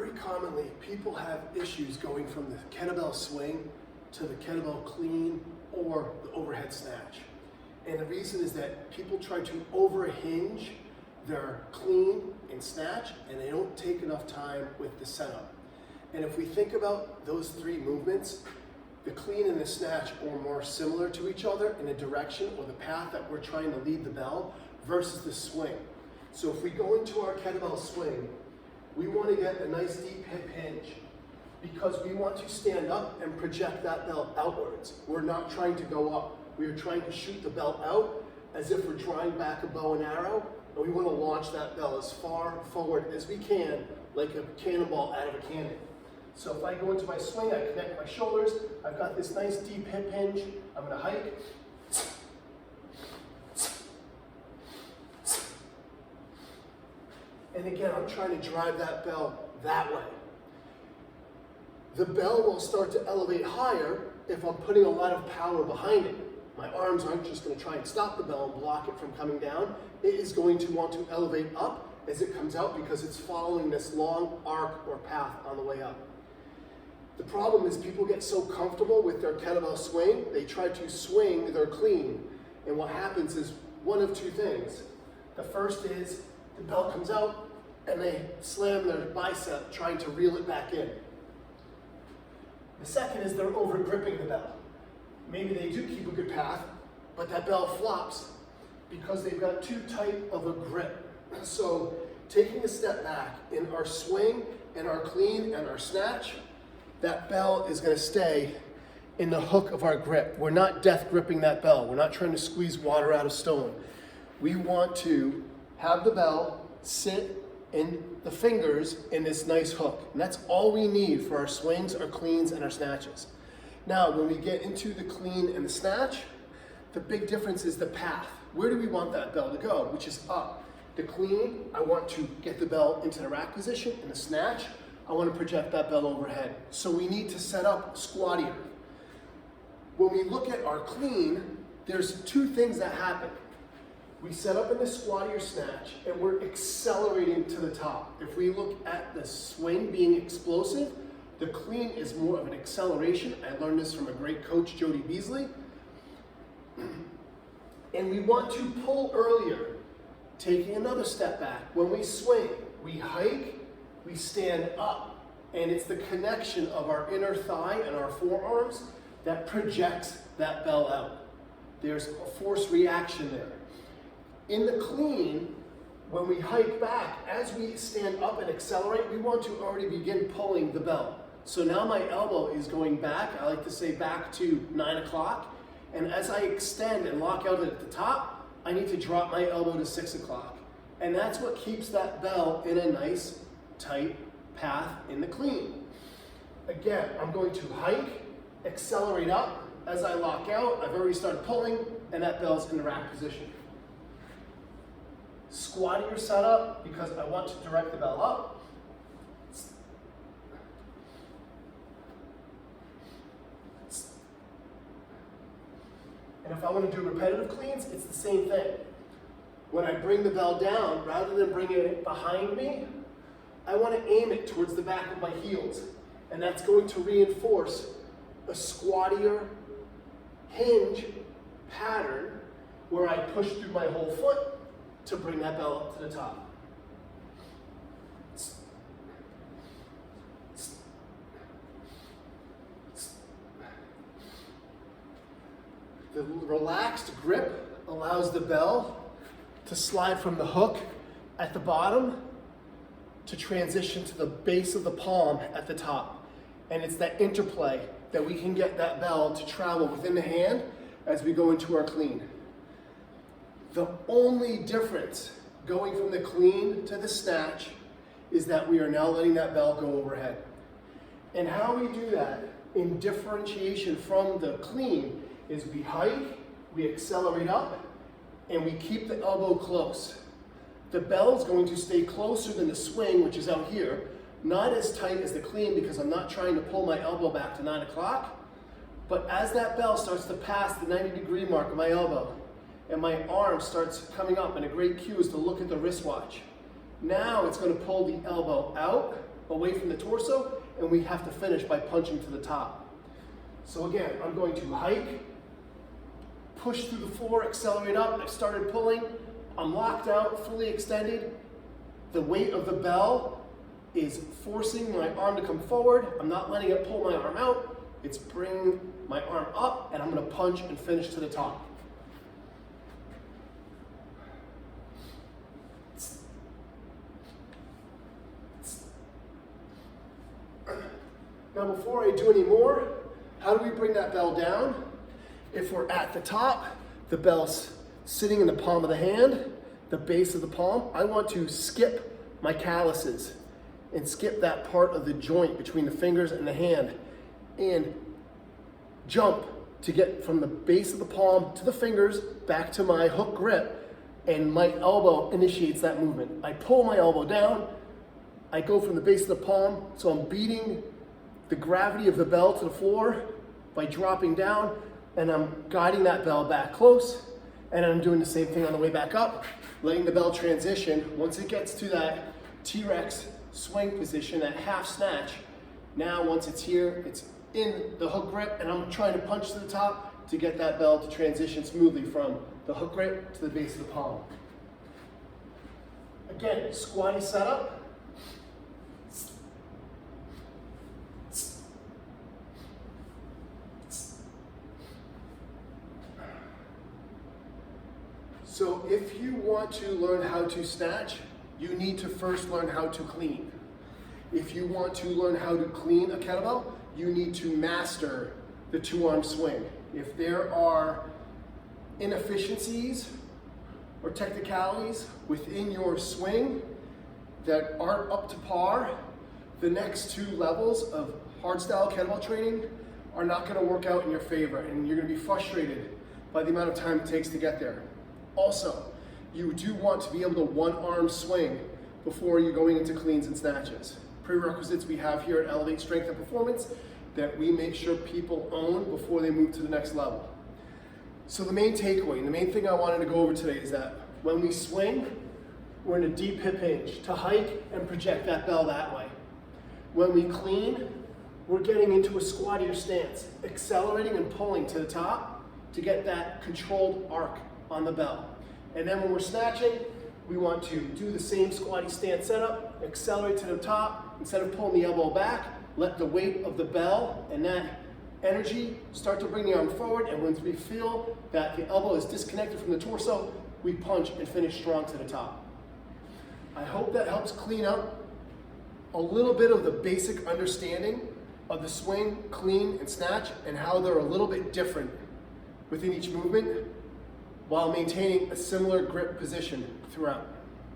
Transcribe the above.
very commonly, people have issues going from the kettlebell swing to the kettlebell clean or the overhead snatch. And the reason is that people try to overhinge their clean and snatch, and they don't take enough time with the setup. And if we think about those three movements, the clean and the snatch are more similar to each other in a direction or the path that we're trying to lead the bell versus the swing. So if we go into our kettlebell swing, we want to get a nice deep hip hinge because we want to stand up and project that bell outwards. We're not trying to go up. We are trying to shoot the bell out as if we're drawing back a bow and arrow, and we want to launch that bell as far forward as we can, like a cannonball out of a cannon. So if I go into my swing, I connect my shoulders, I've got this nice deep hip hinge, I'm going to hike. And again, I'm trying to drive that bell that way. The bell will start to elevate higher if I'm putting a lot of power behind it. My arms aren't just going to try and stop the bell and block it from coming down. It is going to want to elevate up as it comes out because it's following this long arc or path on the way up. The problem is people get so comfortable with their kettlebell swing, they try to swing their clean. And what happens is one of two things. The first is the bell comes out and they slam their bicep trying to reel it back in. The second is they're over gripping the bell. Maybe they do keep a good path, but that bell flops because they've got too tight of a grip. So taking a step back in our swing and our clean and our snatch, that bell is going to stay in the hook of our grip. We're not death gripping that bell. We're not trying to squeeze water out of stone. We want to have the bell sit in the fingers in this nice hook. And that's all we need for our swings, our cleans, and our snatches. Now, when we get into the clean and the snatch, the big difference is the path. Where do we want that bell to go? Which is up. The clean, I want to get the bell into the rack position. In the snatch, I want to project that bell overhead. So we need to set up squattier. When we look at our clean, there's two things that happen. We set up in the squattier snatch and we're accelerating to the top. If we look at the swing being explosive, the clean is more of an acceleration. I learned this from a great coach, Jody Beasley. And we want to pull earlier, taking another step back. When we swing, we hike, we stand up, and it's the connection of our inner thigh and our forearms that projects that bell out. There's a force reaction there. In the clean, when we hike back, as we stand up and accelerate, we want to already begin pulling the bell. So now my elbow is going back, I like to say back to 9 o'clock, and as I extend and lock out at the top, I need to drop my elbow to 6 o'clock. And that's what keeps that bell in a nice, tight path in the clean. Again, I'm going to hike, accelerate up. As I lock out, I've already started pulling, and that bell's in the rack position. Squattier setup, because I want to direct the bell up. And if I want to do repetitive cleans, it's the same thing. When I bring the bell down, rather than bringing it behind me, I want to aim it towards the back of my heels. And that's going to reinforce a squattier hinge pattern where I push through my whole foot to bring that bell up to the top. The relaxed grip allows the bell to slide from the hook at the bottom to transition to the base of the palm at the top. And it's that interplay that we can get that bell to travel within the hand as we go into our clean. The only difference going from the clean to the snatch is that we are now letting that bell go overhead. And how we do that in differentiation from the clean is we hike, we accelerate up, and we keep the elbow close. The bell is going to stay closer than the swing, which is out here, not as tight as the clean because I'm not trying to pull my elbow back to 9 o'clock, but as that bell starts to pass the 90-degree mark of my elbow, and my arm starts coming up, and a great cue is to look at the wristwatch. Now it's going to pull the elbow out, away from the torso, and we have to finish by punching to the top. So again, I'm going to hike, push through the floor, accelerate up. I've started pulling. I'm locked out, fully extended. The weight of the bell is forcing my arm to come forward. I'm not letting it pull my arm out. It's bringing my arm up, and I'm going to punch and finish to the top. Now before I do any more, how do we bring that bell down? If we're at the top, the bell's sitting in the palm of the hand, the base of the palm. I want to skip my calluses and skip that part of the joint between the fingers and the hand and jump to get from the base of the palm to the fingers back to my hook grip, and my elbow initiates that movement. I pull my elbow down, I go from the base of the palm, so I'm beating the gravity of the bell to the floor by dropping down, and I'm guiding that bell back close, and I'm doing the same thing on the way back up, letting the bell transition. Once it gets to that T-Rex swing position, that half snatch, now once it's here, it's in the hook grip, and I'm trying to punch to the top to get that bell to transition smoothly from the hook grip to the base of the palm. Again, squatty setup. So if you want to learn how to snatch, you need to first learn how to clean. If you want to learn how to clean a kettlebell, you need to master the two-arm swing. If there are inefficiencies or technicalities within your swing that aren't up to par, the next two levels of hardstyle kettlebell training are not going to work out in your favor, and you're going to be frustrated by the amount of time it takes to get there. Also, you do want to be able to one-arm swing before you're going into cleans and snatches. Prerequisites we have here at Elevate Strength and Performance that we make sure people own before they move to the next level. So the main takeaway, and the main thing I wanted to go over today is that when we swing, we're in a deep hip hinge to hike and project that bell that way. When we clean, we're getting into a squattier stance, accelerating and pulling to the top to get that controlled arc on the bell. And then when we're snatching, we want to do the same squatty stance setup, accelerate to the top, instead of pulling the elbow back, let the weight of the bell and that energy start to bring the arm forward, and once we feel that the elbow is disconnected from the torso, we punch and finish strong to the top. I hope that helps clean up a little bit of the basic understanding of the swing, clean, and snatch, and how they're a little bit different within each movement, while maintaining a similar grip position throughout.